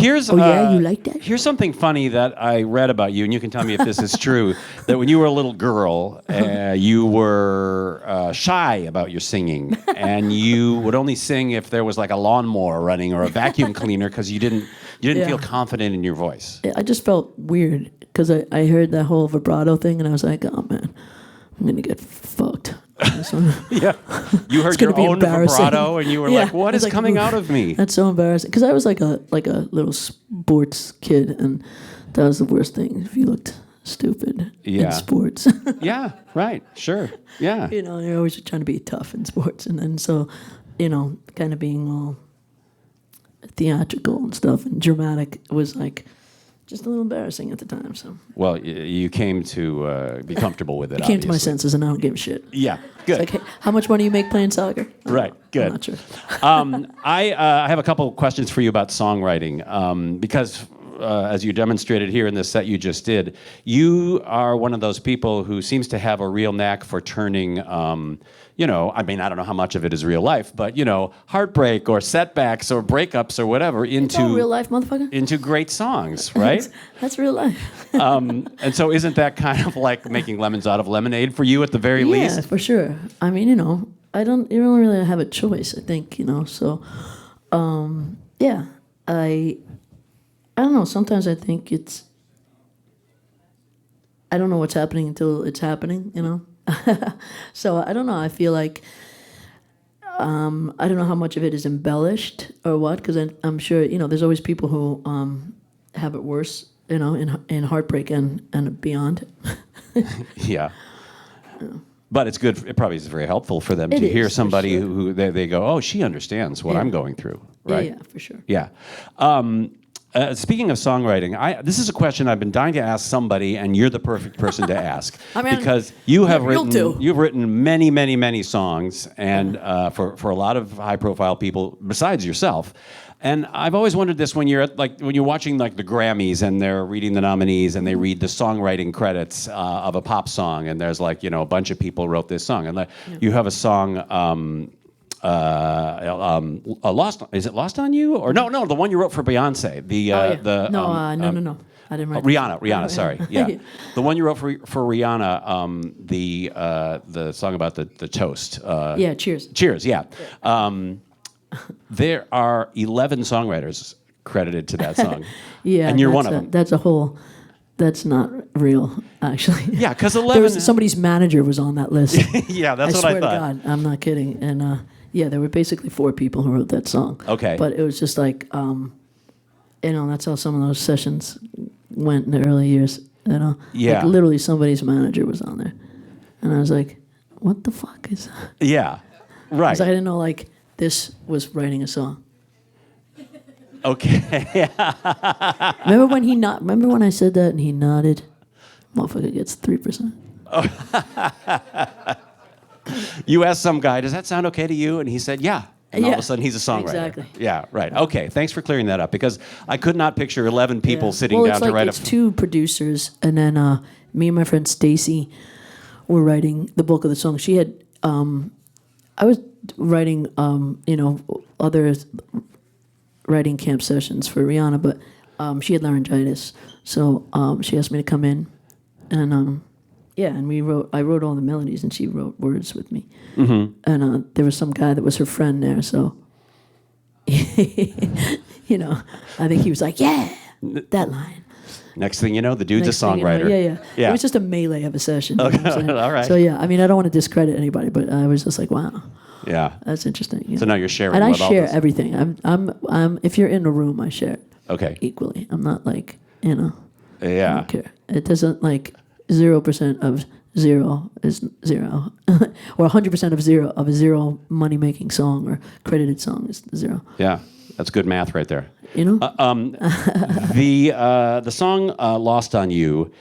Here's Oh yeah, you like that? Here's something funny that I read about you, and you can tell me if this is true. That when you were a little girl, you were shy about your singing, and you would only sing if there was like a lawnmower running or a vacuum cleaner because you didn't feel confident in your voice. I just felt weird because I heard that whole vibrato thing, and I was like, oh man, I'm gonna get fucked. Yeah, you heard your own vibrato, and you were like, "What is coming out of me?" That's so embarrassing. Because I was like a little sports kid, and that was the worst thing. If you looked stupid in sports. Yeah, right, sure, yeah. You know, you're always trying to be tough in sports, and then so, you know, kind of being all theatrical and stuff and dramatic was like just a little embarrassing at the time. So. Well, you came to be comfortable with it. I came to my senses, and I don't give a shit. Yeah, good. It's like, hey, how much money you make playing soccer? Right, good. I'm not sure. I have a couple of questions for you about songwriting because. As you demonstrated here in this set you just did, you are one of those people who seems to have a real knack for turning, you know, I mean, I don't know how much of it is real life, but, you know, heartbreak or setbacks or breakups or whatever into... It's all real life, motherfucker. Into great songs, right? That's real life. And so isn't that kind of like making lemons out of lemonade for you at the very least? Yeah, for sure. I mean, you know, you don't really have a choice, I think, you know, so, yeah, I don't know. Sometimes I think I don't know what's happening until it's happening, you know? So I don't know. I feel like, I don't know how much of it is embellished or what, because I'm sure, you know, there's always people who have it worse, you know, in heartbreak and beyond. Yeah. But it's good. It probably is very helpful for them to hear somebody who they go, oh, she understands what I'm going through, right? Yeah, for sure. Yeah. Speaking of songwriting, this is a question I've been dying to ask somebody, and you're the perfect person to ask. I mean, because you've written many, many, many songs, and for a lot of high-profile people besides yourself. And I've always wondered this when you're watching like the Grammys and they're reading the nominees and they read the songwriting credits of a pop song, and there's like, you know, a bunch of people wrote this song, and you have a song. Lost? Is it Lost on You? Or no, the one you wrote for Beyonce. No. I didn't write Rihanna. Sorry, yeah, the one you wrote for Rihanna. The song about the toast. Cheers. Cheers. Yeah. There are 11 songwriters credited to that song. Yeah, and you're one of them. That's not real, actually. Yeah, because 11. Somebody's manager was on that list. Yeah, that's what I thought. I swear to God, I'm not kidding. And yeah, there were basically 4 people who wrote that song. Okay. But it was just like, you know, that's how some of those sessions went in the early years. You know, yeah. Like literally somebody's manager was on there, and I was like, what the fuck is that? Yeah, right. Because I didn't know like this was writing a song. Okay. Remember when I said that and he nodded? Motherfucker gets 3%. You asked some guy, does that sound okay to you? And he said, yeah. And all of a sudden he's a songwriter. Exactly. Yeah, right. Okay, thanks for clearing that up, because I could not picture 11 people sitting down to write it's 2 producers, and then me and my friend Stacy were writing the bulk of the song. She had, I was writing, you know, other writing camp sessions for Rihanna, but she had laryngitis, so she asked me to come in, and and I wrote all the melodies, and she wrote words with me, and there was some guy that was her friend there, so you know, I think he was like, yeah, that line. Next thing you know, the dude's a songwriter. Yeah. It was just a melee of a session. Okay. You know what I'm saying? All right. So yeah, I mean, I don't want to discredit anybody, but I was just like, wow. Yeah. That's interesting. You so know? now you're sharing. And I with share all this. everything. I'm. If you're in a room, I share it. Okay. Equally. I'm not like, you know. Yeah. I don't care. It doesn't like 0% of 0 is 0, or 100% of a 0 money making song or credited song is 0. Yeah. That's good math right there. You know. The song "Lost on You,"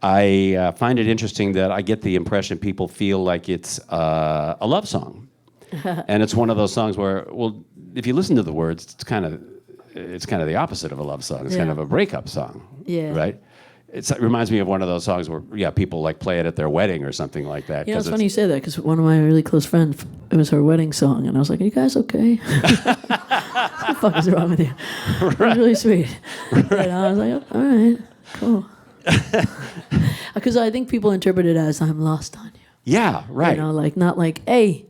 I find it interesting that I get the impression people feel like it's a love song, and it's one of those songs where, well, if you listen to the words, it's kind of the opposite of a love song. It's kind of a breakup song. Yeah. Right. It reminds me of one of those songs where, people like play it at their wedding or something like that. Yeah, it's funny you say that, because one of my really close friends, it was her wedding song, and I was like, are you guys okay? What the fuck is wrong with you? Right. It was really sweet. And I was like, all right, cool. Because I think people interpret it as I'm lost on you. Yeah, right. You know, like not like, hey,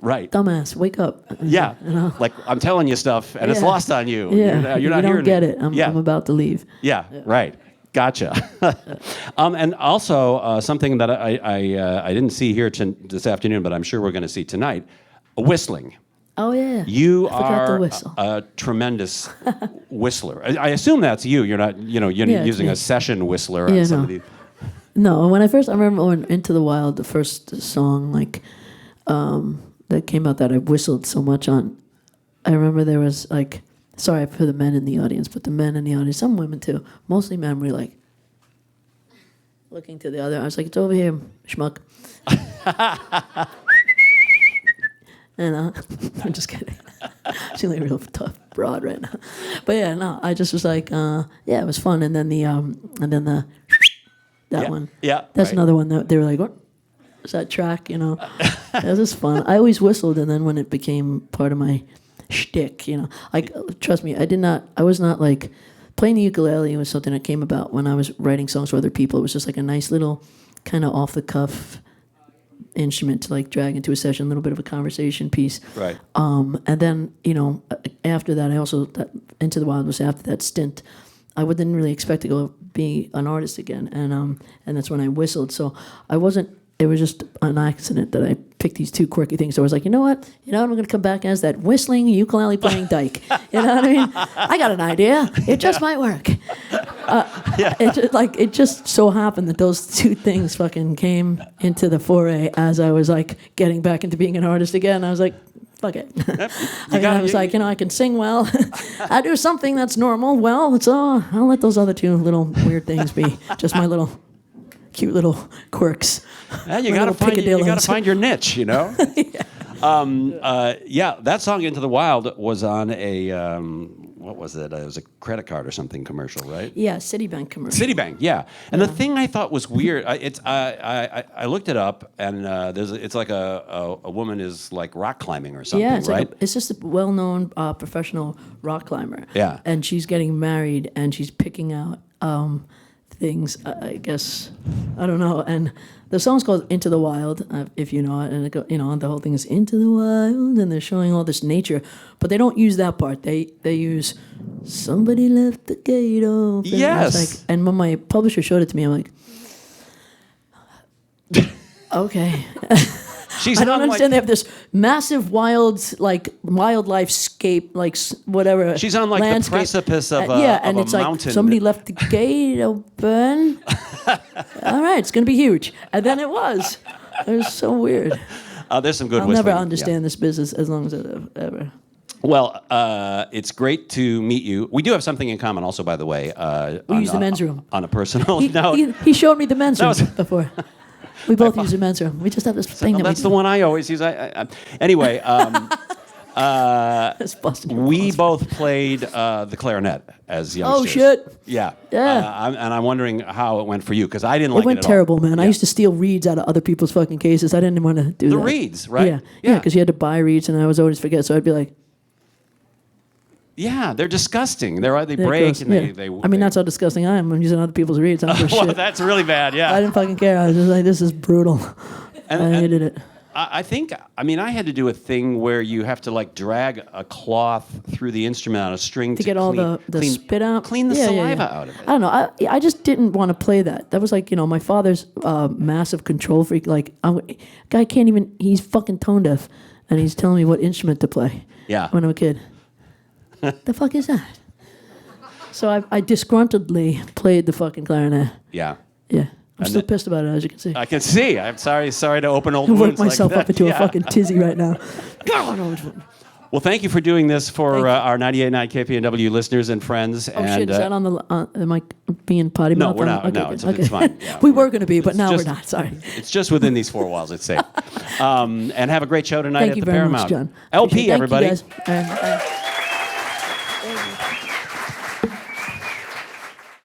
right. dumbass, wake up. Yeah, You know? like I'm telling you stuff and it's Yeah. lost on you. Yeah, You're not you hearing don't get it. Yeah. I'm about to leave. Yeah, right. Gotcha. And also something that I didn't see here this afternoon, but I'm sure we're going to see tonight, whistling. Oh yeah. You I forgot to are whistle. a tremendous whistler. I assume that's you. You're not, you're Yeah, using me. a session whistler Yeah, on some no. of these. No, when I remember when Into the Wild, the first song that came out that I whistled so much on. I remember there was like, sorry for the men in the audience, but the men in the audience, some women too, mostly men, were like looking to the other. I was like, it's over here, schmuck. And I'm just kidding. She's like a real tough broad right now. But yeah, no, I just was like, yeah, it was fun. And then that one. Yeah. That's right. another one that they were like, what is that track? You know, it was just fun. I always whistled, and then when it became part of my shtick, you know, like trust me, I was not like playing the ukulele was something that came about when I was writing songs for other people. It was just like a nice little kind of off the cuff instrument to like drag into a session, a little bit of a conversation piece. Right. And then, you know, after that, Into the Wild was after that stint. I didn't really expect to go be an artist again, and that's when I whistled. So I wasn't. It was just an accident that I picked these two quirky things. So I was like, you know what? I'm going to come back as that whistling, ukulele playing dyke. You know what I mean? I got an idea. It just might work. It just so happened that those two things fucking came into the foray as I was like getting back into being an artist again. I was like, fuck it. I was like, I can sing well. I do something that's normal. Well, I'll let those other two little weird things be just my little cute little quirks. Yeah, you got to find your niche, you know. Yeah. That song "Into the Wild" was on a what was it? It was a credit card or something commercial, right? Yeah, Citibank commercial. Citibank, yeah. And the thing I thought was weird, I looked it up, and it's like a woman is like rock climbing or something, Yeah, it's right? it's just a well-known professional rock climber. Yeah. And she's getting married, and she's picking out things, I guess, I don't know. And the song's called Into the Wild, if you know it. And the whole thing is Into the Wild, and they're showing all this nature. But they don't use that part. They use somebody left the gate open. Yes. And when my publisher showed it to me, I'm like, okay. I don't understand. They have this massive wildlife scape, whatever. She's on like landscape. the precipice of a and it's mountain. like somebody left the gate open. All right, it's gonna be huge, and then it was. It was so weird. There's some good I'll whistling. never understand this business as long as I've ever. Well, it's great to meet you. We do have something in common, also, by the way. We use the men's room. On a personal note. He showed me the men's room was- before. We both use the men's room. We just have this thing that That's we the do. one I always use. Anyway, It's busted. we both played the clarinet as youngsters. Oh shit! Yeah. Yeah. And I'm wondering how it went for you, because I didn't like It went it at terrible, all. man. I Yeah. used to steal reeds out of other people's fucking cases. I didn't want to do The that. reeds, right? Yeah, Yeah. because you had to buy reeds, and I was always forget. So I'd be like, Yeah, they're disgusting. They "There break it goes." and Yeah. they I mean, that's how disgusting I am. I'm using other people's reeds. I don't give a well, shit. that's really bad. Yeah. I didn't fucking care. I was just like, this is brutal. I hated it. I think, I had to do a thing where you have to like drag a cloth through the instrument on a string To get all the spit out, clean the Yeah, saliva yeah. out of it. I don't know. I just didn't want to play that. That was like, my father's massive control freak. Like, guy can't even. He's fucking tone deaf, and he's telling me what instrument to play. Yeah. When I'm a kid. The fuck is that? So I disgruntledly played the fucking clarinet. Yeah. Yeah. I'm still pissed about it, as you can see. I can see. I'm sorry to open old I wounds worked myself like up that. into a Yeah. fucking tizzy right now. Well, thank you for doing this for our 98.9 KPNW listeners and friends. Oh shit! Is that on the? Am I being potty No, mouth? we're not. Okay, No, good. it's fine. Yeah, we were going to be, but now just- we're not. Sorry. It's just within these four walls. It's safe. And have a great show tonight Thank at you the very Paramount. much, John. LP, Appreciate it. everybody. Thank you, guys.